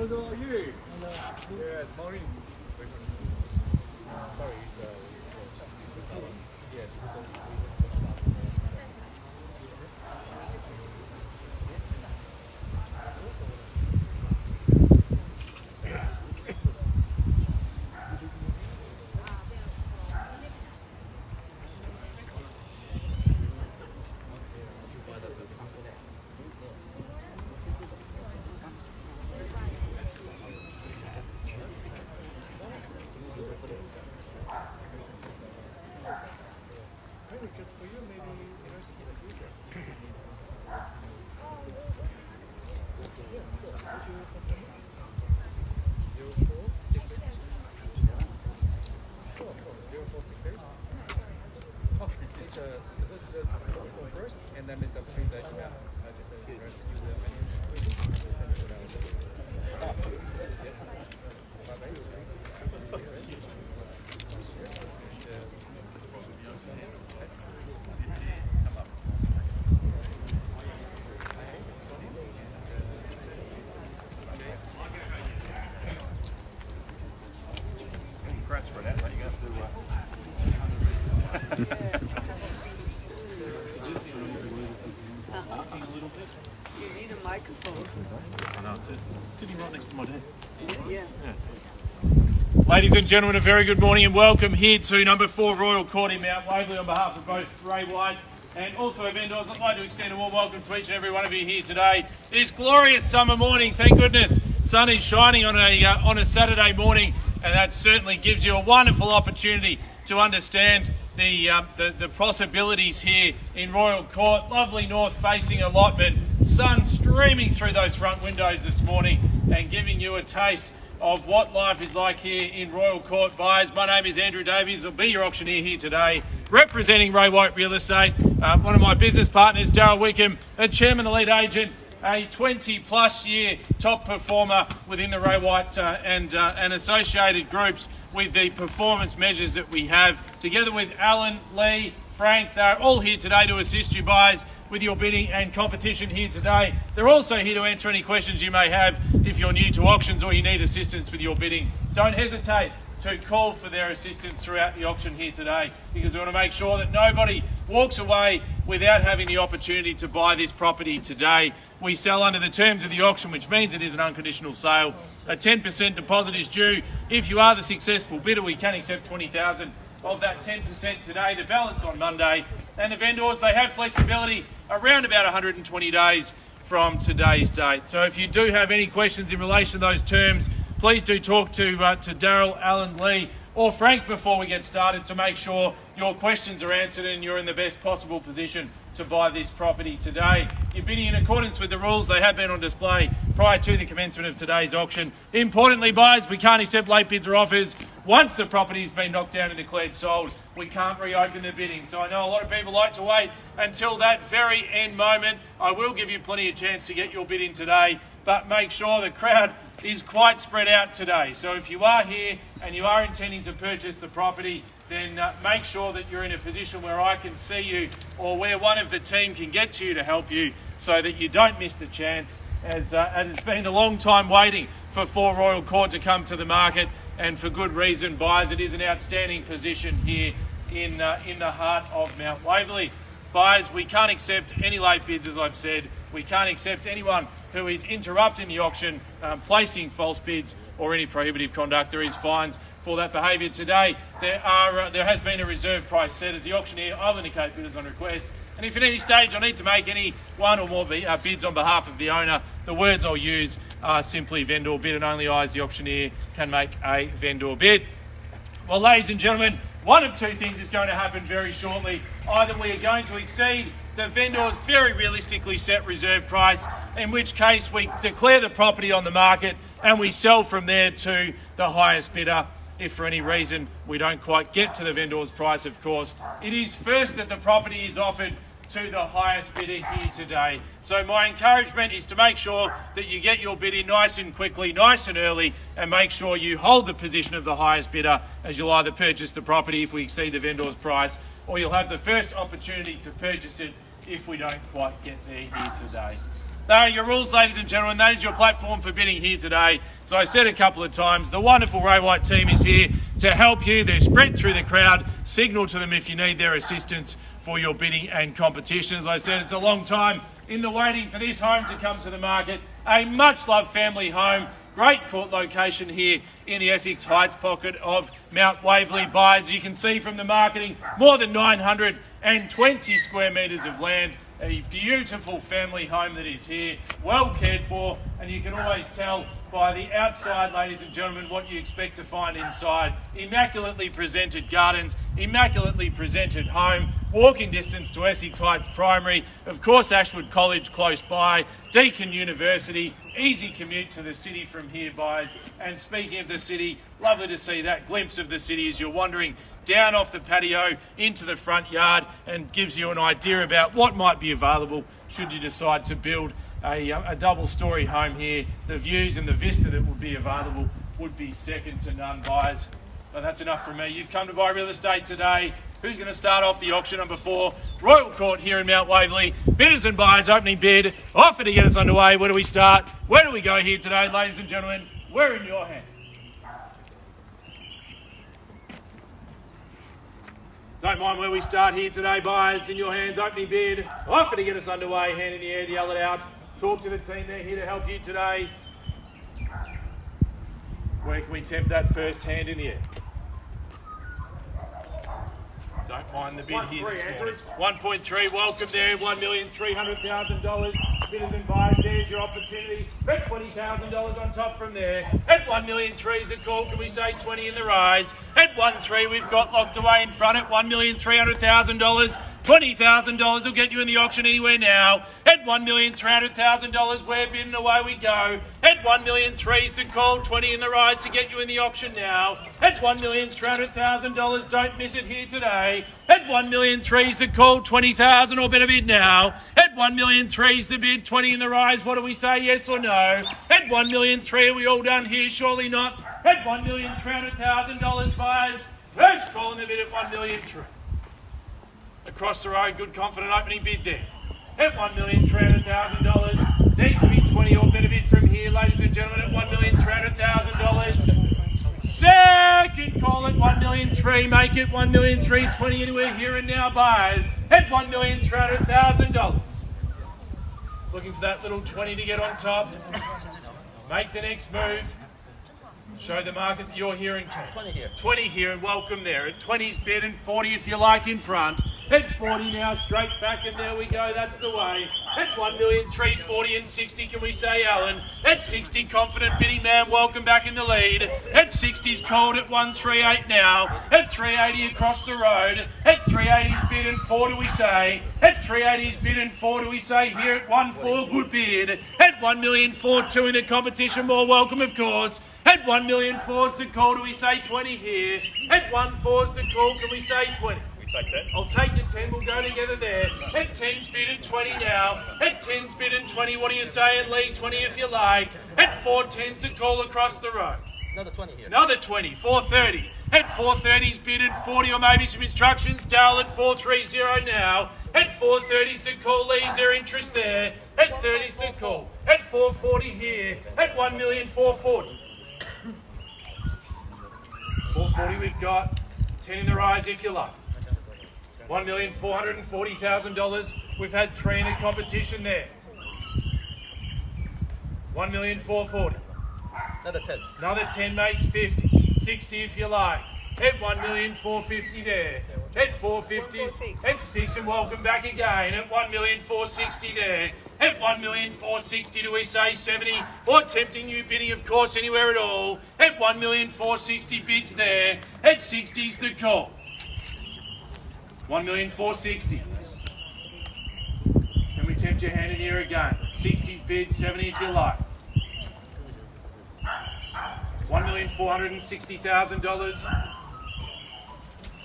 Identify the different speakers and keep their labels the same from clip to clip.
Speaker 1: Hello, you. Hello. Yeah, morning. Sorry,
Speaker 2: You need a microphone.
Speaker 3: I know, it's sitting right next to my desk.
Speaker 2: Yeah.
Speaker 3: Ladies and gentlemen, a very good morning and welcome here to number 4 Royal Court in Mount Waverley on behalf of both Ray White and also vendors. I'd like to extend a warm welcome to each and every one of you here today. This glorious summer morning, thank goodness, sun is shining on a Saturday morning, and that certainly gives you a wonderful opportunity to understand the possibilities here in Royal Court. Lovely north-facing allotment, sun streaming through those front windows this morning and giving you a taste of what life is like here in Royal Court. Buyers, my name is Andrew Davies. I'll be your auctioneer here today, representing Ray White Real Estate. One of my business partners, Darryl Wickham, a chairman, lead agent, a 20-plus year top performer within the Ray White and associated groups with the performance measures that we have. Together with Alan, Lee, Frank, they're all here today to assist you buyers with your bidding and competition here today. They're also here to answer any questions you may have if you're new to auctions or you need assistance with your bidding. Don't hesitate to call for their assistance throughout the auction here today, because we want to make sure that nobody walks away without having the opportunity to buy this property today. We sell under the terms of the auction, which means it is an unconditional sale. A 10% deposit is due. If you are the successful bidder, we can accept $20,000 of that 10% today. The balance on Monday. And the vendors, they have flexibility around about 120 days from today's date. So if you do have any questions in relation to those terms, please do talk to Darryl, Alan, Lee or Frank before we get started to make sure your questions are answered and you're in the best possible position to buy this property today. You're bidding in accordance with the rules. They have been on display prior to the commencement of today's auction. Importantly, buyers, we can't accept late bids or offers. Once the property's been knocked down and declared sold, we can't reopen the bidding. So I know a lot of people like to wait until that very end moment. I will give you plenty of chance to get your bid in today, but make sure the crowd is quite spread out today. So if you are here and you are intending to purchase the property, then make sure that you're in a position where I can see you or where one of the team can get to you to help you so that you don't miss the chance, as it's been a long time waiting for 4 Royal Court to come to the market, and for good reason. Buyers, it is an outstanding position here in the heart of Mount Waverley. Buyers, we can't accept any late bids, as I've said. We can't accept anyone who is interrupting the auction, placing false bids or any prohibitive conduct. There is fines for that behaviour today. There has been a reserve price set. As the auctioneer, I'll indicate bidders on request. And if at any stage I need to make any one or more bids on behalf of the owner, the words I'll use are simply vendor bid, and only I as the auctioneer can make a vendor bid. Well, ladies and gentlemen, one of two things is going to happen very shortly. Either we are going to exceed the vendor's very realistically set reserve price, in which case we declare the property on the market and we sell from there to the highest bidder. If for any reason we don't quite get to the vendor's price, of course, it is first that the property is offered to the highest bidder here today. So my encouragement is to make sure that you get your bid in nice and quickly, nice and early, and make sure you hold the position of the highest bidder, as you'll either purchase the property if we exceed the vendor's price, or you'll have the first opportunity to purchase it if we don't quite get there here today. There are your rules, ladies and gentlemen. That is your platform for bidding here today. As I said a couple of times, the wonderful Ray White team is here to help you. They're spread through the crowd. Signal to them if you need their assistance for your bidding and competition. As I said, it's a long time in the waiting for this home to come to the market. A much-loved family home. Great court location here in the Essex Heights pocket of Mount Waverley. Buyers, you can see from the marketing, more than 920 square metres of land. A beautiful family home that is here, well cared for, and you can always tell by the outside, ladies and gentlemen, what you expect to find inside. Immaculately presented gardens, immaculately presented home, walking distance to Essex Heights Primary, of course Ashwood College close by, Deakin University, easy commute to the city from here, buyers. And speaking of the city, lovely to see that glimpse of the city as you're wandering down off the patio into the front yard, and gives you an idea about what might be available should you decide to build a double-storey home here. The views and the vista that would be available would be second to none, buyers. But that's enough from me. You've come to buy real estate today. Who's going to start off the auction number 4? Royal Court here in Mount Waverley. Bidders and buyers, opening bid. Offer to get us underway. Where do we start? Where do we go here today, ladies and gentlemen? We're in your hands. Don't mind where we start here today, buyers. In your hands, opening bid. Offer to get us underway. Hand in the air, yell it out. Talk to the team. They're here to help you today. Where can we tempt that first hand in the air? Don't mind the bid here this morning. 1.3, welcome there. $1,300,000. Bidders and buyers, there's your opportunity. Bet $20,000 on top from there. At $1,300,000 is a call. Can we say 20 in the rise? At 1.3, we've got locked away in front at $1,300,000. $20,000 will get you in the auction anywhere now. At $1,300,000, we're bidding, away we go. At $1,300,000 is the call, 20 in the rise to get you in the auction now. At $1,300,000, don't miss it here today. At $1,300,000 is the call, 20,000 or better bid now. At $1,300,000 is the bid, 20 in the rise. What do we say, yes or no? At $1,300,000, are we all done here? Surely not. At $1,300,000, buyers. First call in the bid at $1,300,000. Across the road, good confident opening bid there. At $1,300,000. Needs to be 20 or better bid from here, ladies and gentlemen, at $1,300,000. Second call at $1,300,000. Make it $1,300,000. 20 anywhere here and now, buyers. At $1,300,000. Looking for that little 20 to get on top. Make the next move. Show the market that you're here and 20 here. 20 here and welcome there. At 20's bid and 40 if you like in front. At 40 now, straight back, and there we go, that's the way. At $1,340,000 and 60, can we say Alan? At 60, confident bidding man, welcome back in the lead. At 60's called at 138 now. At 380 across the road. At 380's bid and 4 do we say? At 380's bid and 4 do we say here at 1.4, good bid. At $1,442,000 in the competition, more welcome of course. At $1,440,000's the call, do we say 20 here? At 1.4's the call, can we say 20?
Speaker 1: Take 10.
Speaker 3: I'll take the 10, we'll go together there. At 10's bid and 20 now. At 10's bid and 20, what do you say? And lead 20 if you like. At 4.10's the call across the road.
Speaker 2: Another 20 here.
Speaker 3: Another 20, 4.30. At 4.30's bid and 40, or maybe some instructions. Darryl at 4.30 now. At 4.30's the call, leaves their interest there. At 30's the call. At 4.40 here. At $1,440,000. 4.40 we've got. 10 in the rise if you like. $1,440,000. We've had 3 in the competition there. $1,440,000.
Speaker 2: Another 10.
Speaker 3: Another 10 makes 50. 60 if you like. At $1,450,000 there. At 450. At 6 and welcome back again. At $1,460,000 there. At $1,460,000 do we say 70? Or tempting you bidding of course anywhere at all. At $1,460,000 bids there. At 60's the call. $1,460,000. Can we tempt your hand in here again? 60's bid, 70 if you like. $1,460,000.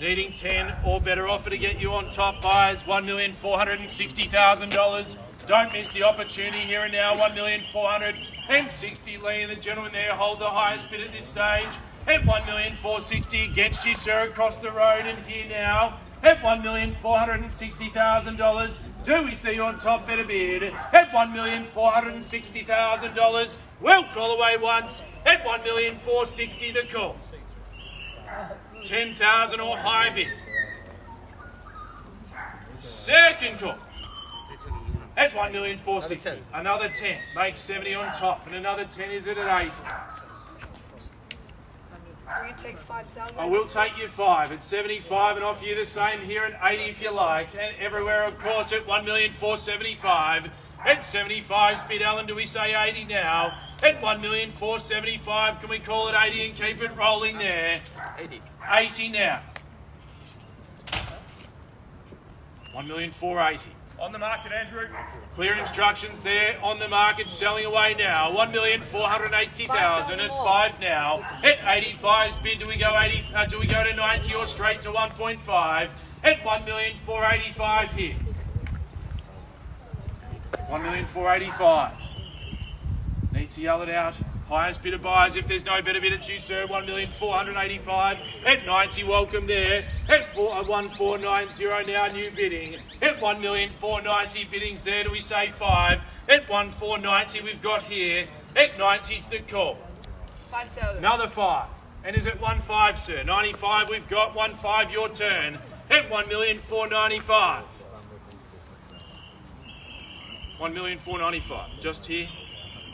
Speaker 3: Needing 10 or better offer to get you on top, buyers. $1,460,000. Don't miss the opportunity here and now. $1,460,000. Lee and the gentleman there hold the highest bid at this stage. At $1,460,000 against you, sir, across the road and here now. at $1,460,000. Do we see you on top, better bid, at $1,460,000. Well, call away once, at $1,460,000 the call. 10,000 or higher bid. Second call. At $1,460,000. Another 10. Makes 70 on top. And another 10 is it at 80.
Speaker 4: Will you take 5,000?
Speaker 3: I will take you 5 at 75 and offer you the same here at 80 if you like. And everywhere, of course, at $1,475,000. At 75's bid, Alan, do we say 80 now? At $1,475,000, can we call it 80 and keep it rolling there?
Speaker 2: 80.
Speaker 3: 80 now. $1,480,000.
Speaker 1: On the market, Andrew.
Speaker 3: Clear instructions there on the market, selling away now. $1,480,000 at 5 now. At 85's bid, do we go 80? Do we go to 90 or straight to 1.5? At $1,485,000 here. $1,485,000. Need to yell it out. Highest bidder buys. If there's no better bidder, choose sir. $1,485,000 at 90. Welcome there. At 1,490 now. New bidding. At $1,490,000 biddings there. Do we say 5? At 1,490 we've got here. At 90's the call.
Speaker 4: 5,000.
Speaker 3: Another 5. And is it 1.5, sir? 95 we've got. 1.5 your turn. At $1,495,000. $1,495,000. Just here.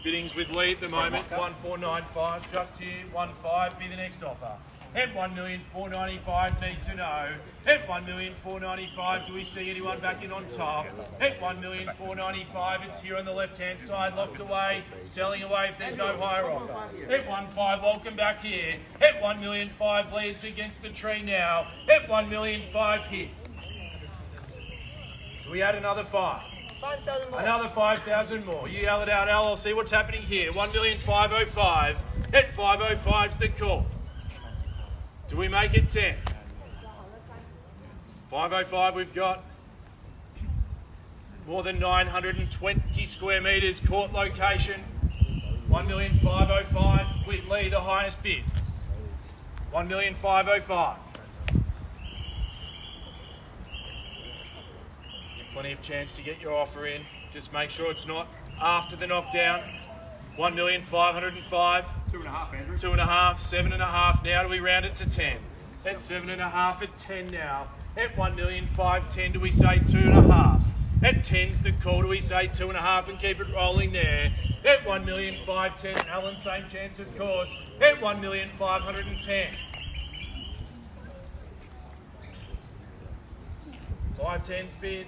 Speaker 3: Biddings with Lee at the moment, 1,495, just here, 1.5, be the next offer. At $1,495,000, need to know. At $1,495,000, do we see anyone back in on top? At $1,495,000, it's here on the left-hand side, locked away, selling away if there's no higher offer. At 1.5, welcome back here. At $1,500,000, leads against the tree now. At $1,500,000 here. Do we add another 5?
Speaker 4: 5,000 more.
Speaker 3: Another 5,000 more. You yell it out, Al. I'll see what's happening here. $1,505,000. At 505's the call. Do we make it 10? 505 we've got. More than 920 square metres court location. $1,505,000 with Lee, the highest bid. $1,505,000. Plenty of chance to get your offer in. Just make sure it's not after the knockdown. $1,505,000.
Speaker 1: 2.5, Andrew.
Speaker 3: 2.5, 7.5 now. Do we round it to 10? At 7.5 at 10 now. At $1,510,000, do we say 2.5? At 10's the call. Do we say 2.5 and keep it rolling there? At $1,510,000, Alan, same chance of course. At $1,510,000. 510's bid.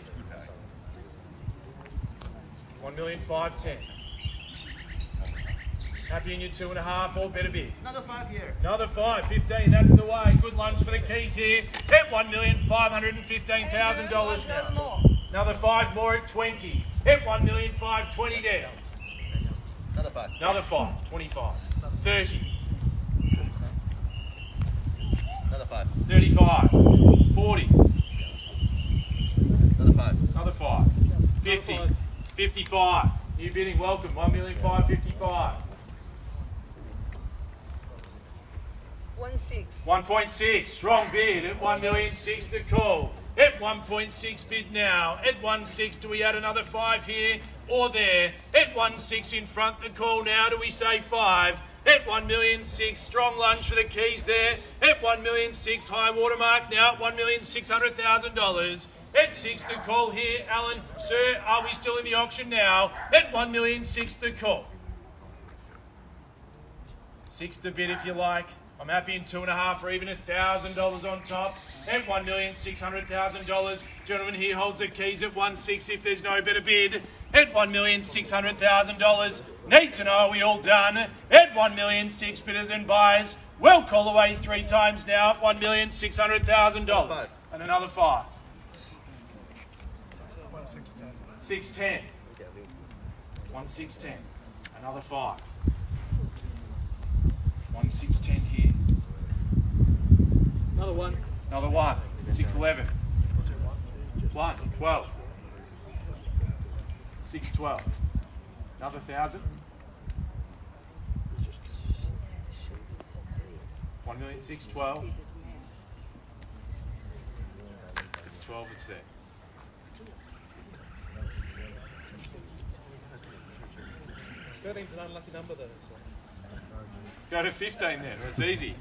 Speaker 3: $1,510,000. Happy in your 2.5 or better bid.
Speaker 1: Another 5 here.
Speaker 3: Another 5, 15, that's the way. Good lunch for the keys here. At $1,515,000 now.
Speaker 4: More.
Speaker 3: Another 5 more at 20. At $1,520,000 down.
Speaker 2: Another 5.
Speaker 3: Another 5, 25. 30.
Speaker 2: Another 5.
Speaker 3: 35. 40.
Speaker 2: Another 5.
Speaker 3: Another 5. 50. 55. New bidding, welcome. $1,555,000.
Speaker 4: 1.6.
Speaker 3: 1.6, strong bid at $1,600,000 the call. At 1.6 bid now. At 1.6, do we add another 5 here or there? At 1.6 in front the call now. Do we say 5? At $1,600,000, strong lunge for the keys there. At $1,600,000, high watermark now at $1,600,000. At 6 the call here, Alan. Sir, are we still in the auction now? At $1,600,000 the call. 6 the bid if you like. I'm happy in 2.5 or even $1,000 on top. At $1,600,000. Gentleman here holds the keys at 1.6 if there's no better bid. At $1,600,000. Need to know, are we all done? At $1,600,000 bidders and buyers. Well, call away 3 times now at $1,600,000. And another 5. 610. 1,610. Another 5. 1,610 here. Another 1. Another 1. 611. 1. 12. 612. Another 1,000. 1,612,000. 612, it's there.
Speaker 5: Thirteen's an unlucky number then. So.
Speaker 3: Go to 15 then, that's easy.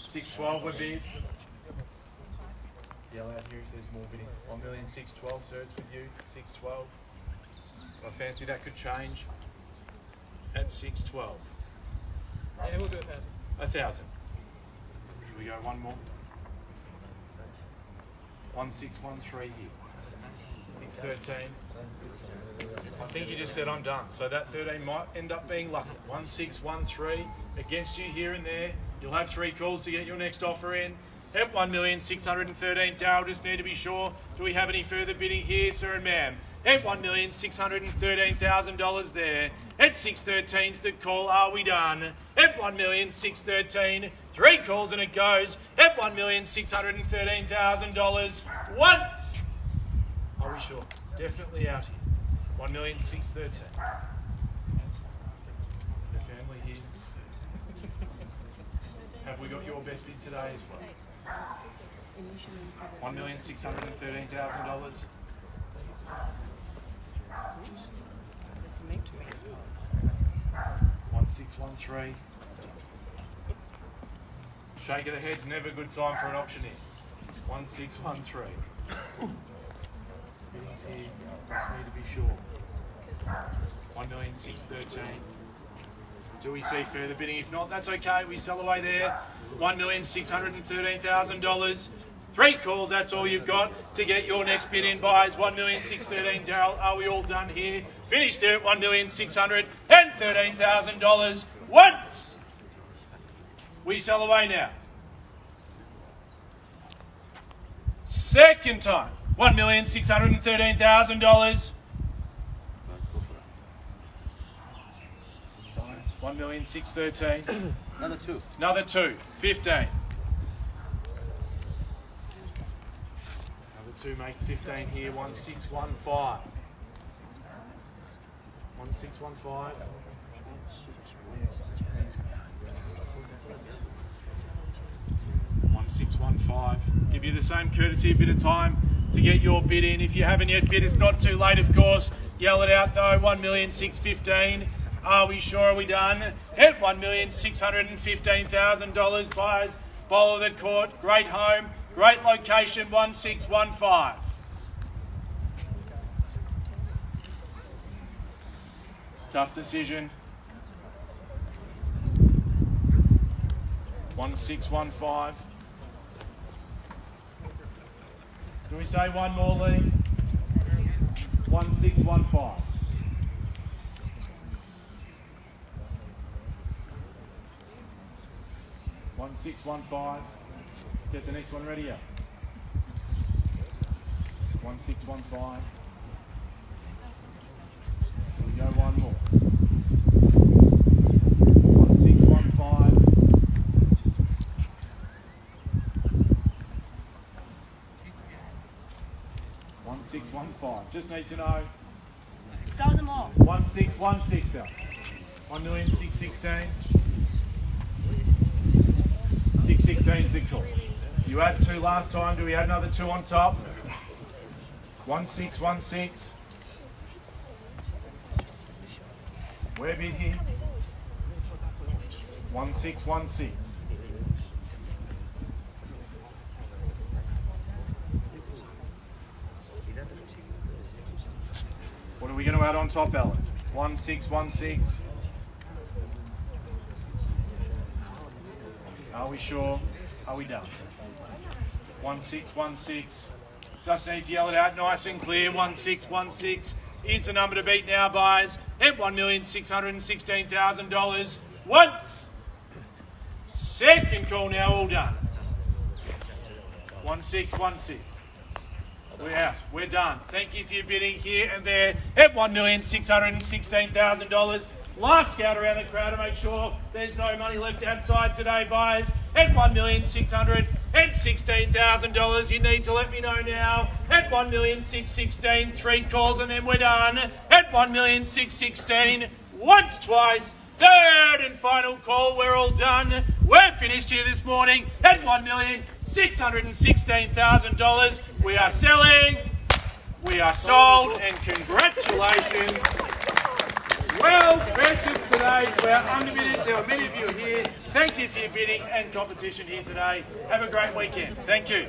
Speaker 3: 612 would be. Yell out here if there's more bidding. 1,612,000, sir, it's with you. 612. I fancy that could change at 612.
Speaker 5: Yeah, we'll do 1,000.
Speaker 3: 1,000. Here we go, one more. 1613 here. 613. I think you just said I'm done. So that 13 might end up being lucky. 1613 against you here and there. You'll have 3 calls to get your next offer in. At 1,613,000, Darryl, just need to be sure. Do we have any further bidding here, sir and ma'am? At $1,613,000 there. At 613's the call. Are we done? At 1,613,000, 3 calls and it goes. At $1,613,000 once. Are we sure? Definitely out here. 1,613,000. The family here. Have we got your best bid today as well? $1,613,000. 1613. Shake of the head's never a good sign for an auctioneer. 1613. Biddings here, just need to be sure. 1,613,000. Do we see further bidding? If not, that's okay. We sell away there. $1,613,000. 3 calls, that's all you've got to get your next bid in, buys. 1,613,000. Darryl, are we all done here? Finished there at $1,613,000 once. We sell away now. Second time. $1,613,000. 1,613,000.
Speaker 2: Another 2.
Speaker 3: Another 2. 15. Another 2 makes 15 here. 1,615. 1,615. 1,615. Give you the same courtesy, a bit of time to get your bid in. If you haven't yet bid, it's not too late, of course. Yell it out though. 1,615,000. Are we sure? Are we done? At $1,615,000, buyers, bowl of the court, great home, great location, 1,615. Tough decision. 1,615. Do we say one more, Lee? 1,615. 1,615. Get the next one ready up. 1,615. We go one more. 1,615. 1,615. Just need to know.
Speaker 4: Sell them all.
Speaker 3: 1,616. 1,616,000. 616 is the call. You had 2 last time. Do we add another 2 on top? 1,616. We're bid here. 1,616. What are we going to add on top, Ellen? 1,616. Are we sure? Are we done? 1,616. Just need to yell it out nice and clear. 1,616 is the number to beat now, buyers. At $1,616,000 once. Second call now, all done. 1,616. We're out. We're done. Thank you for your bidding here and there at $1,616,000. Last scout around the crowd to make sure there's no money left outside today, buyers. At $1,616,000, you need to let me know now. At $1,616,000, 3 calls and then we're done. At $1,616,000, once, twice, third and final call. We're all done. We're finished here this morning at $1,616,000. $616,000. We are selling, we are sold, and congratulations. Well purchased today to our underbidders. There were many of you here. Thank you for your bidding and competition here today. Have a great weekend. Thank you.